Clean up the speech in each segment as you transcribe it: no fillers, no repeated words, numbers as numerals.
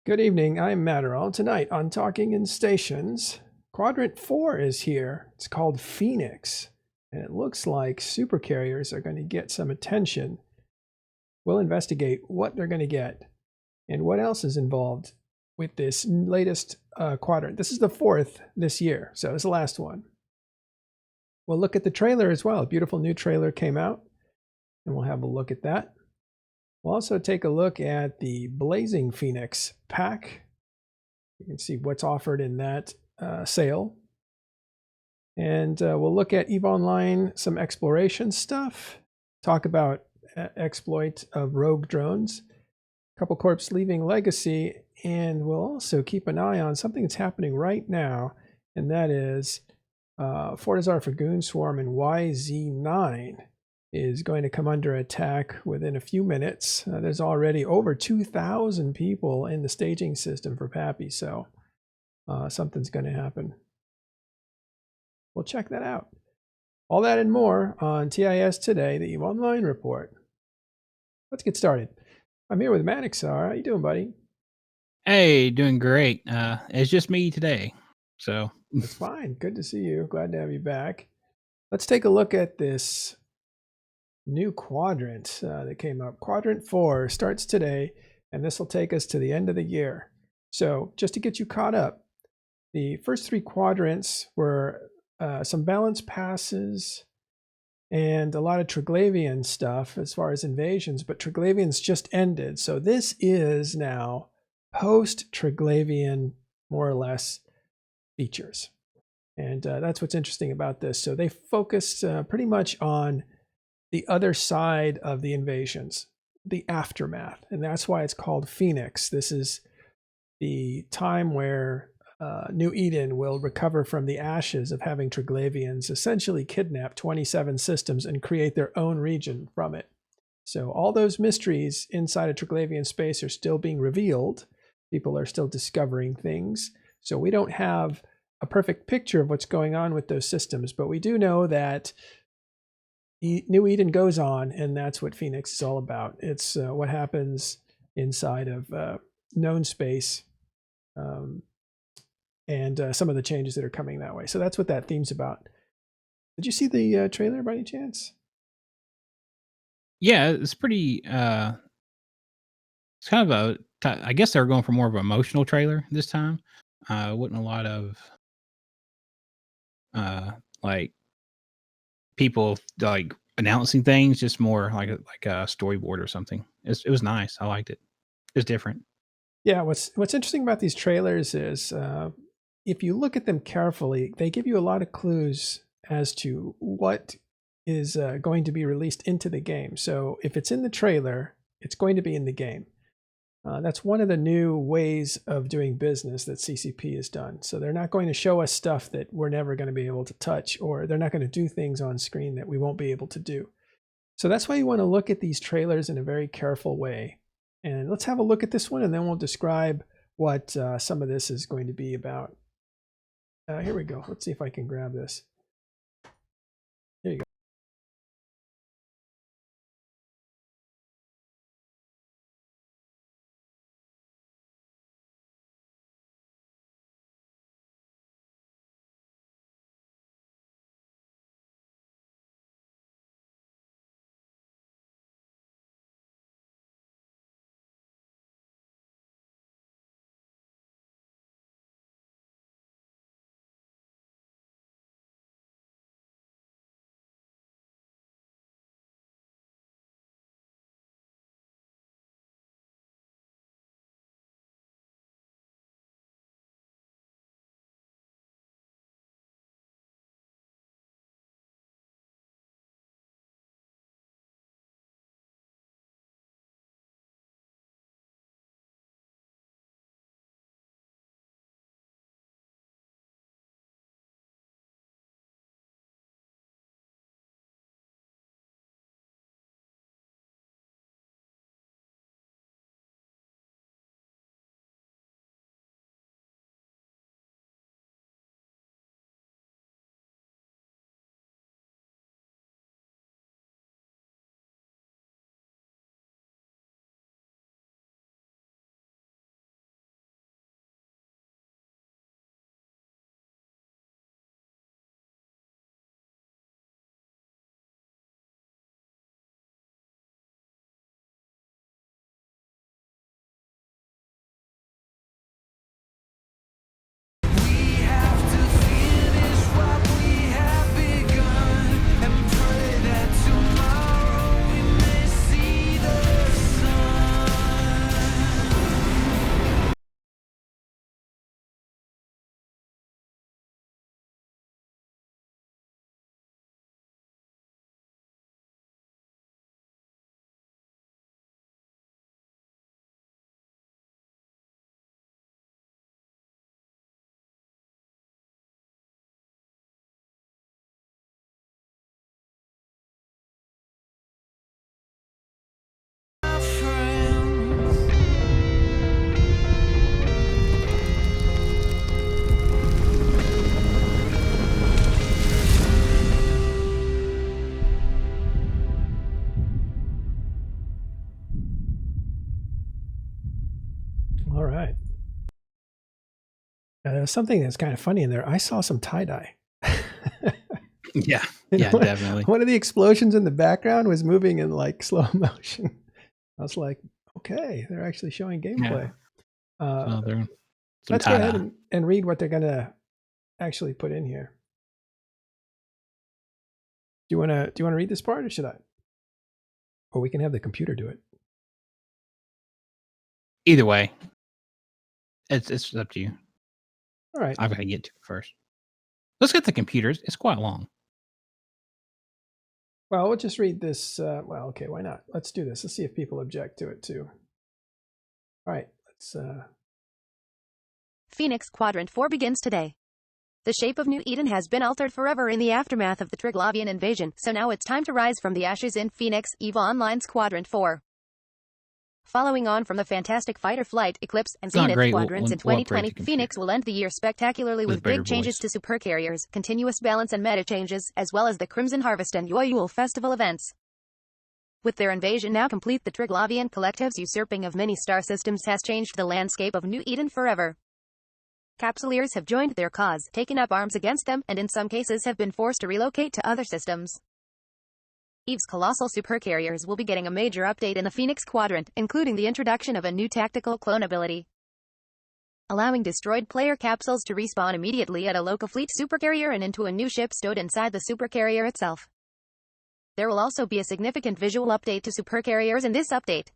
Good evening, I'm Matterall. Tonight on Talking in Stations, Quadrant 4 is here. It's called Phoenix, and it looks like supercarriers are going to get some attention. We'll investigate what they're going to get and what else is involved with this latest quadrant. This is the fourth this year, so it's the last one. We'll look at the trailer as well. A beautiful new trailer came out, and we'll have a look at that. We'll also take a look at the Blazing Phoenix pack. You can see what's offered in that sale. And we'll look at EVE Online, some exploration stuff, talk about exploit of rogue drones, a couple corps leaving Legacy, and we'll also keep an eye on something that's happening right now, and that is Fortizar Fagoon Swarm and YZ9 is going to come under attack within a few minutes. There's already over 2,000 people in the staging system for Pappy, so something's going to happen. We'll check that out. All that and more on TIS Today, the EVE Online report. Let's get started. I'm here with Manixar. How you doing, buddy? Hey, doing great. It's just me today, so That's fine. Good to see you. Glad to have you back. Let's take a look at this new quadrant that came up. Quadrant 4 starts today, and this will take us to the end of the year. So just to get you caught up, the first three quadrants were some balance passes and a lot of Triglavian stuff as far as invasions, but Triglavians just ended. So this is now post-Triglavian, more or less, features. And that's what's interesting about this. So they focused pretty much on the other side of the invasions, the aftermath. And that's why it's called Phoenix. This is the time where New Eden will recover from the ashes of having Triglavians essentially kidnap 27 systems and create their own region from it. So all those mysteries inside of Triglavian space are still being revealed. People are still discovering things. So we don't have a perfect picture of what's going on with those systems, but we do know that New Eden goes on, and that's what Phoenix is all about. It's what happens inside of known space, and some of the changes that are coming that way. So that's what that theme's about. Did you see the trailer by any chance? yeah, it's pretty. It's kind of I guess they're going for more of an emotional trailer this time. Wasn't a lot of like people like announcing things, just more like a storyboard or something. It was nice. I liked it. It was different. Yeah, what's interesting about these trailers is if you look at them carefully, they give you a lot of clues as to what is going to be released into the game. So if it's in the trailer, it's going to be in the game. That's one of the new ways of doing business that CCP has done. So they're not going to show us stuff that we're never going to be able to touch, or they're not going to do things on screen that we won't be able to do. So that's why you want to look at these trailers in a very careful way. And let's have a look at this one, and then we'll describe what some of this is going to be about. Here we go. Let's see if I can grab this. Here you go. All right. Something that's kind of funny in there. I saw some tie-dye. Yeah, yeah, definitely. One of the explosions in the background was moving in like slow motion. I was like, okay, they're actually showing gameplay. So they're some Let's go ahead tie-dye. and read what they're going to actually put in here. Do you want to read this part, or should I? Or we can have the computer do it. Either way, it's up to you. All right. I've got to get to it first. Let's get the computers. It's quite long. Well, we'll just read this. Well, okay, why not? Let's do this. Let's see if people object to it too. All right, let's. Phoenix Quadrant 4 begins today. The shape of New Eden has been altered forever in the aftermath of the Triglavian invasion, so now it's time to rise from the ashes in Phoenix, EVE Online's Quadrant 4. Following on from the fantastic Fighter Flight, Eclipse, and Zenith quadrants in 2020, Phoenix will end the year spectacularly with big changes to supercarriers, continuous balance and meta changes, as well as the Crimson Harvest and Yoyul Festival events. With their invasion now complete, the Triglavian collective's usurping of many star systems has changed the landscape of New Eden forever. Capsuleers have joined their cause, taken up arms against them, and in some cases have been forced to relocate to other systems. EVE's colossal supercarriers will be getting a major update in the Phoenix Quadrant, including the introduction of a new tactical clone ability, allowing destroyed player capsules to respawn immediately at a local fleet supercarrier and into a new ship stowed inside the supercarrier itself. There will also be a significant visual update to supercarriers in this update.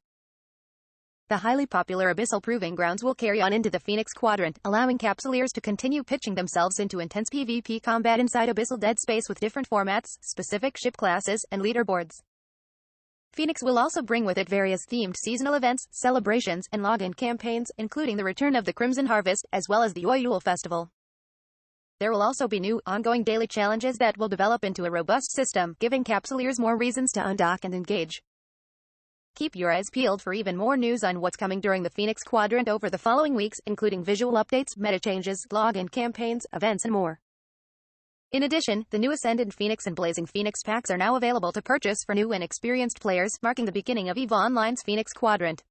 The highly popular Abyssal Proving Grounds will carry on into the Phoenix Quadrant, allowing capsuleers to continue pitching themselves into intense PvP combat inside Abyssal Dead Space with different formats, specific ship classes, and leaderboards. Phoenix will also bring with it various themed seasonal events, celebrations, and login campaigns, including the return of the Crimson Harvest, as well as the Yoyul Festival. There will also be new, ongoing daily challenges that will develop into a robust system, giving capsuleers more reasons to undock and engage. Keep your eyes peeled for even more news on what's coming during the Phoenix Quadrant over the following weeks, including visual updates, meta changes, login campaigns, events, and more. In addition, the new Ascendant Phoenix and Blazing Phoenix packs are now available to purchase for new and experienced players, marking the beginning of EVE Online's Phoenix Quadrant.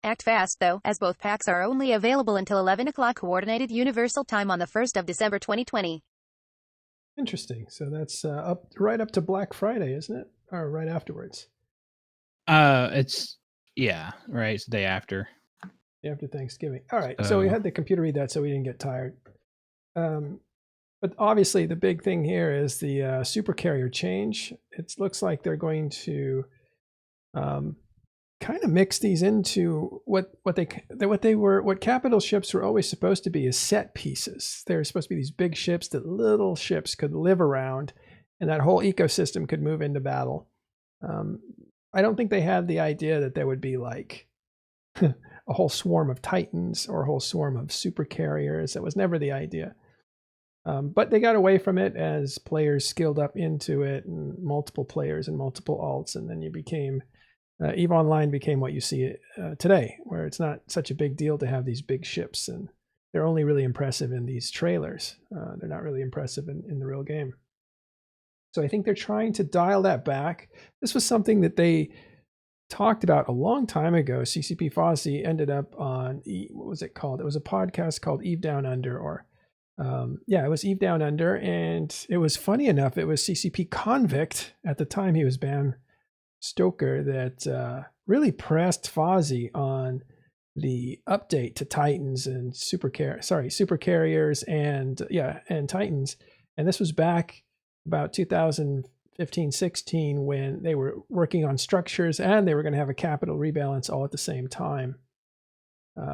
Act fast, though, as both packs are only available until 11 o'clock Coordinated Universal Time on the 1st of December 2020. Interesting. So that's right up to Black Friday, isn't it? Or right afterwards? It's right. It's the day after. Day after Thanksgiving. All right. So we had the computer read that, so we didn't get tired. But obviously, the big thing here is the supercarrier change. It looks like they're going to kind of mix these into what capital ships were always supposed to be as set pieces. They're supposed to be these big ships that little ships could live around, and that whole ecosystem could move into battle. I don't think they had the idea that there would be like a whole swarm of Titans or a whole swarm of supercarriers. That was never the idea. But they got away from it as players skilled up into it, and multiple players and multiple alts, and then you became EVE Online became what you see today, where it's not such a big deal to have these big ships, and they're only really impressive in these trailers. They're not really impressive in the real game. So I think they're trying to dial that back. This was something that they talked about a long time ago. CCP Fozzie ended up on, what was it called? It was a podcast called EVE Down Under, or it was EVE Down Under, and it was funny enough, it was CCP Convict at the time, he was Bam Stoker, that really pressed Fozzie on the update to Titans and supercarriers and Titans. And this was back about 2015-16 when they were working on structures and they were going to have a capital rebalance all at the same time.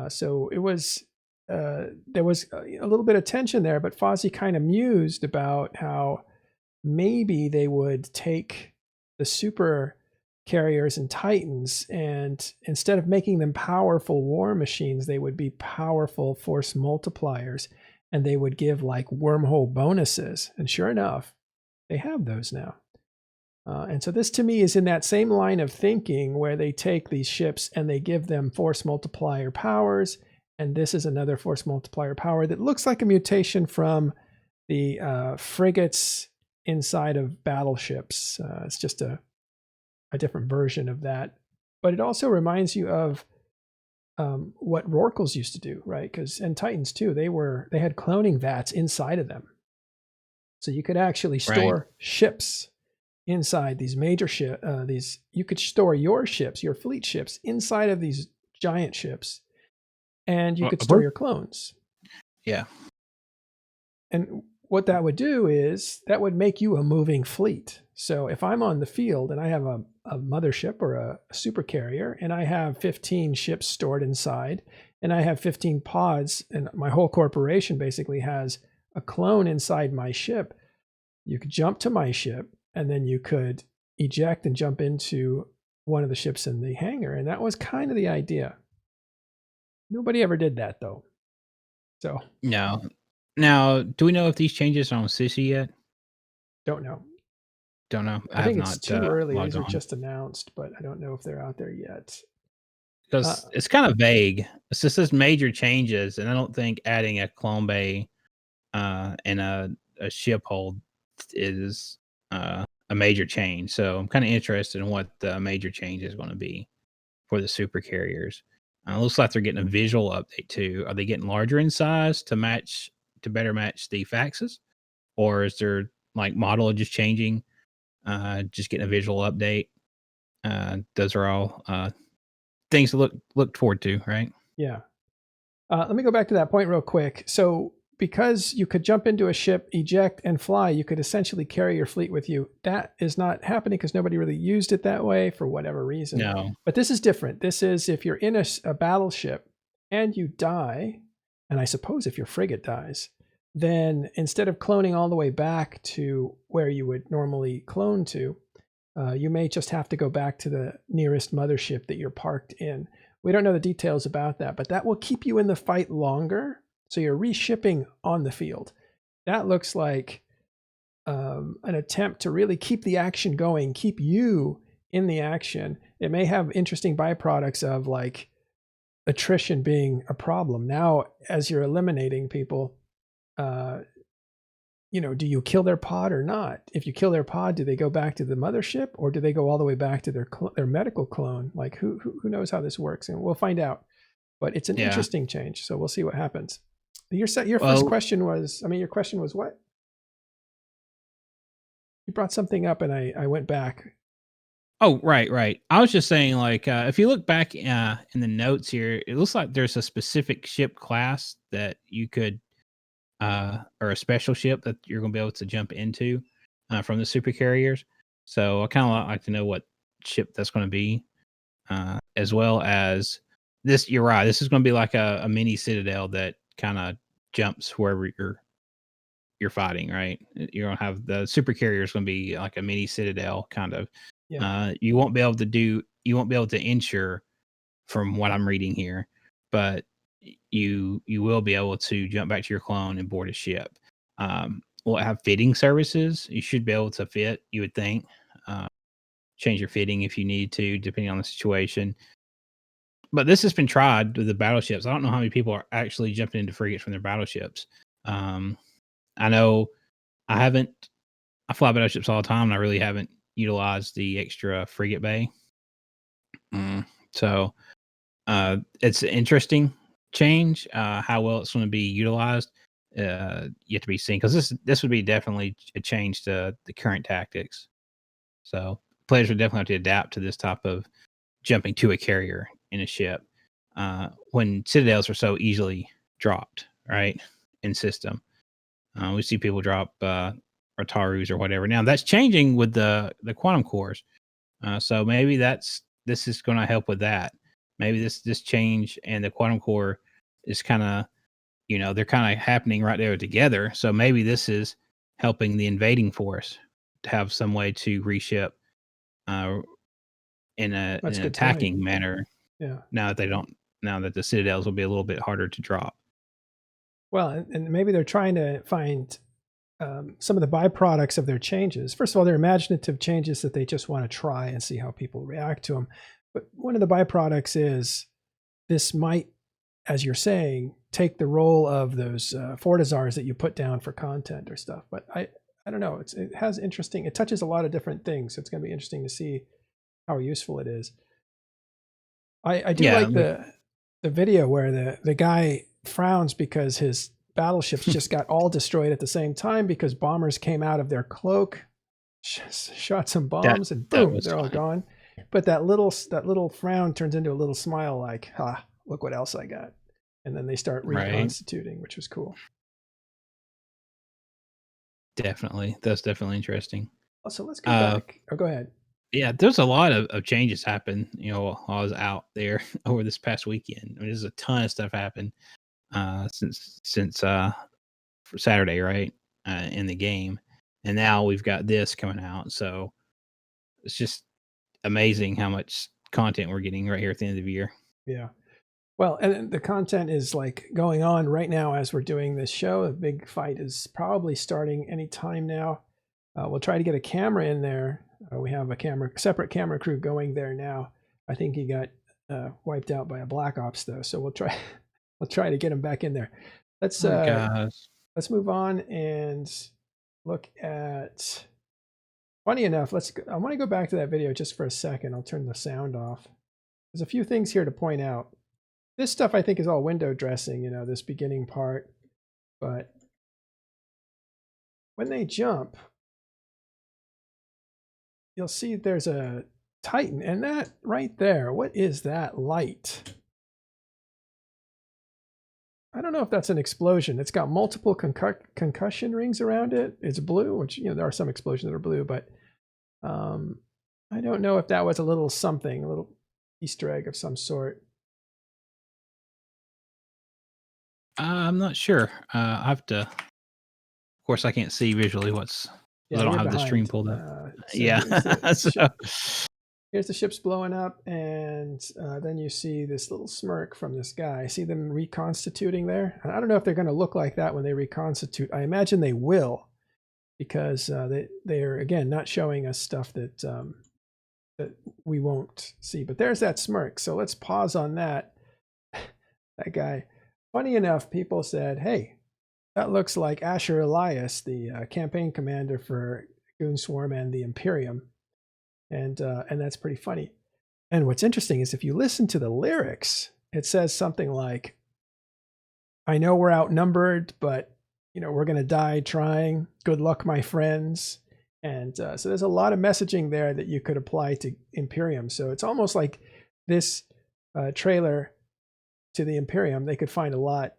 So it was there was a little bit of tension there, but Fozzie kind of mused about how maybe they would take the super carriers and Titans, and instead of making them powerful war machines, they would be powerful force multipliers, and they would give like wormhole bonuses. And sure enough, they have those now. And so this to me is in that same line of thinking where they take these ships and they give them force multiplier powers. And this is another force multiplier power that looks like a mutation from the frigates inside of battleships. It's just a different version of that. But it also reminds you of what Rorquals used to do, right? And Titans too, they had cloning vats inside of them, so you could actually store ships inside these major ship. You could store your ships, your fleet ships, inside of these giant ships, and you could store your clones. Yeah. And what that would do is that would make you a moving fleet. So if I'm on the field and I have a mothership or a super carrier, and I have 15 ships stored inside, and I have 15 pods, and my whole corporation basically has a clone inside my ship, you could jump to my ship, and then you could eject and jump into one of the ships in the hangar. And that was kind of the idea. Nobody ever did that, though. So no. Now, do we know if these changes are on Sissy yet? Don't know. Don't know. I think it's too early. These are just announced, but I don't know if they're out there yet. Because it's kind of vague. It's just says major changes, and I don't think adding a clone bay and a ship hold is a major change. So I'm kind of interested in what the major change is going to be for the super carriers. It looks like they're getting a visual update too. Are they getting larger in size to better match the faxes, or is their like model just changing? Just getting a visual update. Those are all things to look forward to, right? Yeah. Let me go back to that point real quick. So because you could jump into a ship, eject, and fly, you could essentially carry your fleet with you. That is not happening because nobody really used it that way for whatever reason. No. But this is different. This is if you're in a battleship and you die, and I suppose if your frigate dies, then instead of cloning all the way back to where you would normally clone to, you may just have to go back to the nearest mothership that you're parked in. We don't know the details about that, but that will keep you in the fight longer. So you're reshipping on the field. That looks like an attempt to really keep the action going, keep you in the action. It may have interesting byproducts of like attrition being a problem. Now, as you're eliminating people, do you kill their pod or not? If you kill their pod, do they go back to the mothership, or do they go all the way back to their medical clone? Like who knows how this works, and we'll find out. But it's an interesting change, so we'll see what happens. Your first question was, your question was what? You brought something up, and I went back. Oh, right. I was just saying, like, if you look back in the notes here, it looks like there's a specific ship class that you could, or a special ship that you're going to be able to jump into from the super carriers. So I kind of like to know what ship that's going to be, as well as this. You're right. This is going to be like a mini Citadel that kind of jumps wherever you're fighting, right? You're gonna have the super carrier is going to be like a mini Citadel kind of. Yeah. You won't be able to insure, from what I'm reading here, but you will be able to jump back to your clone and board a ship. Will it have fitting services? You should be able to fit, you would think. Change your fitting if you need to, depending on the situation. But this has been tried with the battleships. I don't know how many people are actually jumping into frigates from their battleships. I know I fly battleships all the time, and I really haven't utilized the extra frigate bay. So it's an interesting change. How well it's going to be utilized, yet to be seen, because this would be definitely a change to the current tactics. So players would definitely have to adapt to this type of jumping to a carrier in a ship when Citadels are so easily dropped, right, in system. We see people drop Tarus or whatever. Now that's changing with the quantum cores. So maybe this is going to help with that. Maybe this change and the quantum core is kind of, they're kind of happening right there together. So maybe this is helping the invading force to have some way to reship in an attacking manner. Yeah. Now that the Citadels will be a little bit harder to drop. Well, and maybe they're trying to find some of the byproducts of their changes. First of all, they're imaginative changes that they just want to try and see how people react to them. But one of the byproducts is this might, as you're saying, take the role of those Fortizars that you put down for content or stuff. But I don't know. It touches a lot of different things. So it's going to be interesting to see how useful it is. I do like the video where the guy frowns because his battleships just got all destroyed at the same time because bombers came out of their cloak, shot some bombs, and that boom, was they're all funny. gone. But that little frown turns into a little smile, like, "Ha, look what else I got!" And then they start Right. reconstituting, which was cool. Definitely. That's definitely interesting. So let's go back. Oh, go ahead. Yeah, there's a lot of changes happen, while I was out there over this past weekend. I mean, there's a ton of stuff happened since for Saturday, right? In the game. And now we've got this coming out. So it's just amazing how much content we're getting right here at the end of the year. Yeah. Well, and the content is like going on right now as we're doing this show. A big fight is probably starting any time now. We'll try to get a camera in there. We have a separate camera crew going there now. I think he got wiped out by a Black Ops though, so we'll try to get him back in there. Let's let's move on and look at. Funny enough, I want to go back to that video just for a second. I'll turn the sound off. There's a few things here to point out. This stuff I think is all window dressing, this beginning part. But when they jump, you'll see there's a Titan, and that right there, what is that light? I don't know if that's an explosion. It's got multiple concussion rings around it. It's blue, which, there are some explosions that are blue, but I don't know if that was a little something, a little Easter egg of some sort. I'm not sure. I have to. Of course, I can't see visually what's. I don't have the stream pulled up. Yeah. Here's the ship's blowing up, and then you see this little smirk from this guy. See them reconstituting there? I don't know if they're going to look like that when they reconstitute. I imagine they will, because they are, again, not showing us stuff that that we won't see. But there's that smirk. So let's pause on that. That guy. Funny enough, people said, hey, that looks like Asher Elias, the campaign commander for Goon Swarm and the Imperium. And that's pretty funny. And what's interesting is if you listen to the lyrics, it says something like, I know we're outnumbered, but we're going to die trying. Good luck, my friends. And so there's a lot of messaging there that you could apply to Imperium. So it's almost like this trailer to the Imperium, they could find a lot.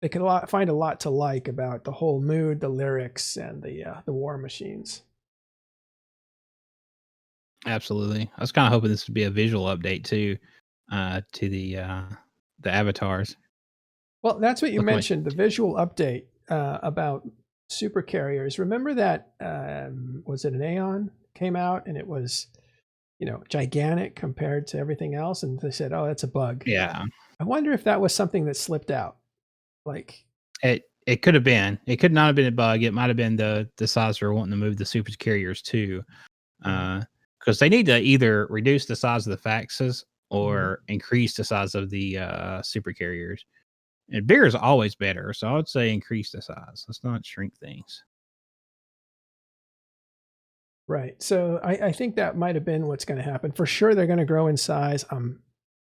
They could find a lot to like about the whole mood, the lyrics, and the war machines. Absolutely. I was kind of hoping this would be a visual update too, to the avatars. Well, that's what you mentioned, the visual update about super carriers. Remember that, was it an Aeon came out and it was, gigantic compared to everything else? And they said, oh, that's a bug. Yeah. I wonder if that was something that slipped out. Like it could have been. It could not have been a bug. It might have been the size they're wanting to move the super carriers to. Because they need to either reduce the size of the faxes or increase the size of the super carriers. And bigger is always better, so I would say increase the size. Let's not shrink things. Right. So I think that might have been what's going to happen. For sure, they're going to grow in size. I'm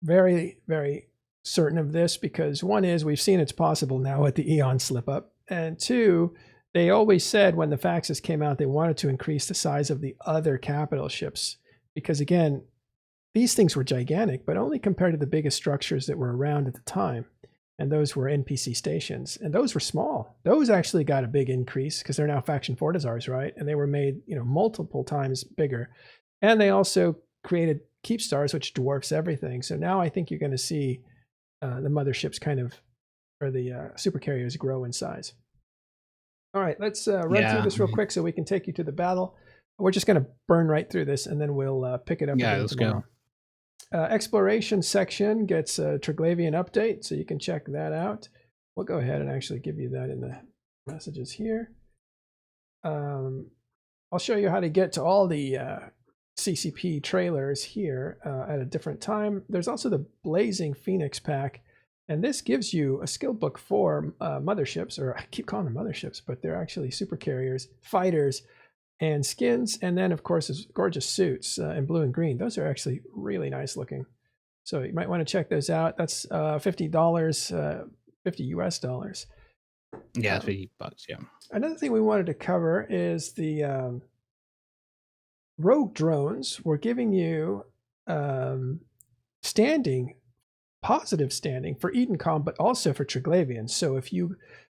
very, very certain of this because one is we've seen it's possible now with the Eon slip up. And two, they always said when the faxes came out, they wanted to increase the size of the other capital ships because, again, these things were gigantic, but only compared to the biggest structures that were around at the time. And those were NPC stations. And those were small. Those actually got a big increase because they're now faction Fortizars, right? And they were made, multiple times bigger. And they also created Keep Stars, which dwarfs everything. So now I think you're going to see the motherships or the super carriers grow in size. All right, let's run through this real quick so we can take you to the battle. We're just going to burn right through this and then we'll pick it up. Yeah, let's go. Exploration section gets a Triglavian update, so you can check that out. We'll go ahead and actually give you that in the messages here. I'll show you how to get to all the CCP trailers here at a different time. There's also the Blazing Phoenix pack, and this gives you a skill book for motherships, or I keep calling them motherships, but they're actually super carriers, fighters, and skins. And then, of course, there's gorgeous suits in blue and green. Those are actually really nice looking. So you might want to check those out. That's $50, 50 US dollars. Yeah, it's $50. Yeah. Another thing we wanted to cover is the rogue drones. We're giving you standing, positive standing for Edencom, but also for Triglavian. So if you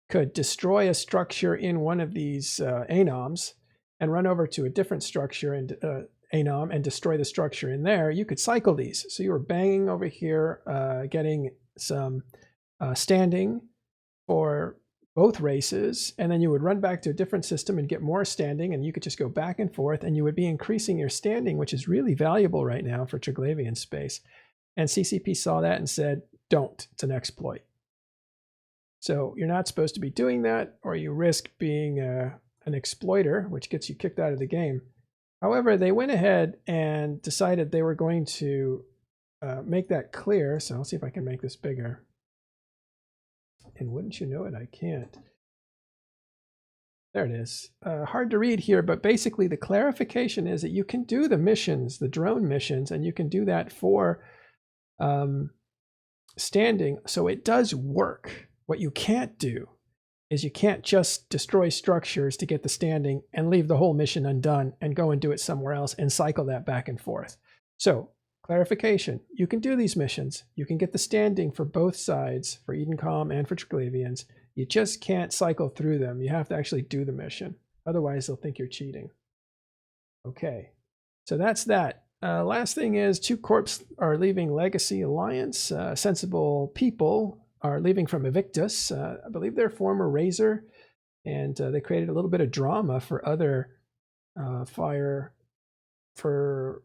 could destroy a structure in one of these anoms and run over to a different structure and anom and destroy the structure in there, you could cycle these. So you were banging over here, getting some standing for both races, and then you would run back to a different system and get more standing, and you could just go back and forth, and you would be increasing your standing, which is really valuable right now for Triglavian space. And CCP saw that and said, don't, it's an exploit. So you're not supposed to be doing that, or you risk being an exploiter, which gets you kicked out of the game. However, they went ahead and decided they were going to make that clear. So I'll see if I can make this bigger. And wouldn't you know it, I can't. There it is. Hard to read here, but basically the clarification is that you can do the missions, the drone missions, and you can do that for standing. So it does work. What you can't do is you can't just destroy structures to get the standing and leave the whole mission undone and go and do it somewhere else and cycle that back and forth. So clarification, you can do these missions. You can get the standing for both sides, for Edencom and for Triglavians. You just can't cycle through them. You have to actually do the mission. Otherwise, they'll think you're cheating. Okay, so that's that. Last thing is 2 corps are leaving Legacy Alliance. Sensible people are leaving from Evictus. I believe they're former Razor, and they created a little bit of drama for other fire for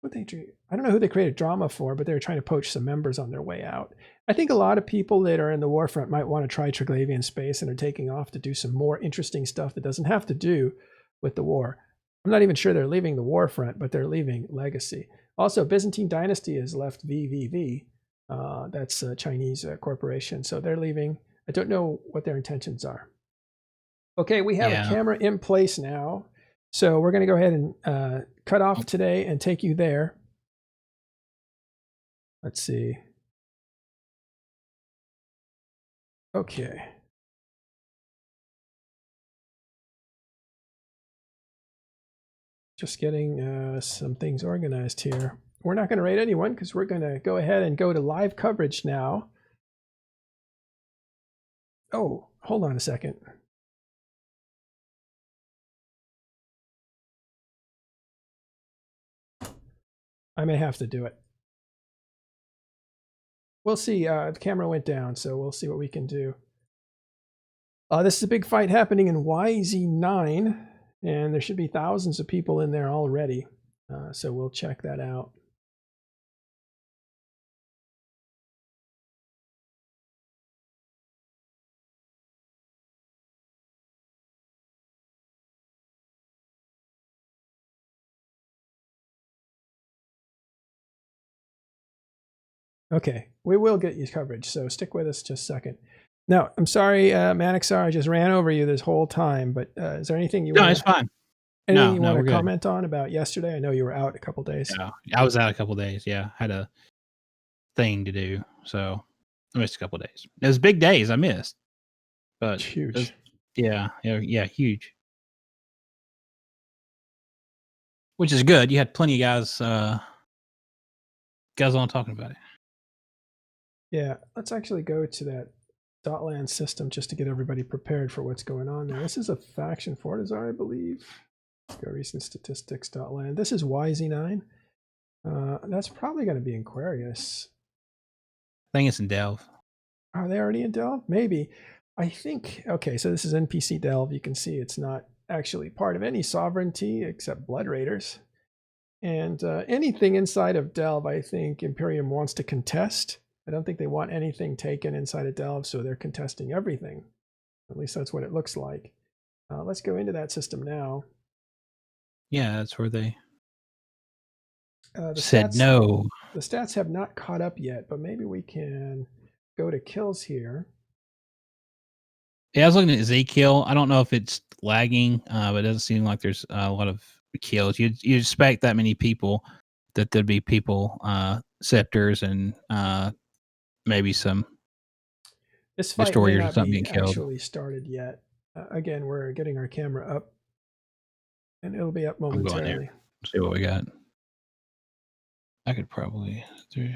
what they do. I don't know who they created drama for, but they were trying to poach some members on their way out. I think a lot of people that are in the Warfront might want to try Triglavian space and are taking off to do some more interesting stuff that doesn't have to do with the war. I'm not even sure they're leaving the Warfront, but they're leaving Legacy. Also, Byzantine Dynasty has left VVV. That's a Chinese corporation, so they're leaving. I don't know what their intentions are. Okay, we have a camera in place now, so we're going to go ahead and cut off today and take you there. Let's see. Okay. Just getting some things organized here. We're not going to rate anyone because we're going to go ahead and go to live coverage now. Oh, hold on a second. I may have to do it. We'll see. The camera went down, so we'll see what we can do. This is a big fight happening in YZ9, and there should be thousands of people in there already. So we'll check that out. Okay, we will get you coverage, so stick with us just a second. Now, I'm sorry, Manixar, I just ran over you this whole time, but is there anything you want? No, it's fine. Anything you want to comment on about yesterday? I know you were out a couple days. Yeah, I was out a couple days. Yeah, had a thing to do, so I missed a couple days. It was big days I missed, but huge. Yeah, huge. Which is good. You had plenty of guys on talking about it. Yeah, let's actually go to that Dotland system just to get everybody prepared for what's going on there. This is a faction Fortizar, I believe. Let's go recent statistics Dotland. This is YZ9. That's probably going to be in Aquarius. I think it's in Delve. Are they already in Delve? Maybe. I think, okay, so this is NPC Delve. You can see it's not actually part of any sovereignty except Blood Raiders. And anything inside of Delve, I think Imperium wants to contest. I don't think they want anything taken inside of Delve, so they're contesting everything. At least that's what it looks like. Let's go into that system now. Yeah, that's where they said stats, no. The stats have not caught up yet, but maybe we can go to kills here. Yeah, I was looking at Z-kill. I don't know if it's lagging, but it doesn't seem like there's a lot of kills. You expect that many people, that there'd be people scepters and maybe some This fight may destroyers or not something be being killed. actually started yet. Again, we're getting our camera up, and it'll be up I'm going there. momentarily. See what we got. I could probably do.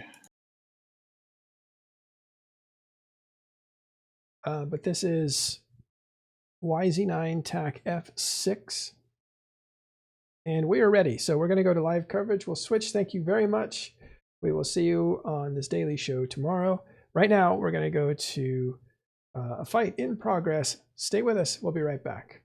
But this is YZ9 TAC F6. And we are ready. So we're going to go to live coverage. We'll switch. Thank you very much. We will see you on this daily show tomorrow. Right now, we're going to go to a fight in progress. Stay with us. We'll be right back.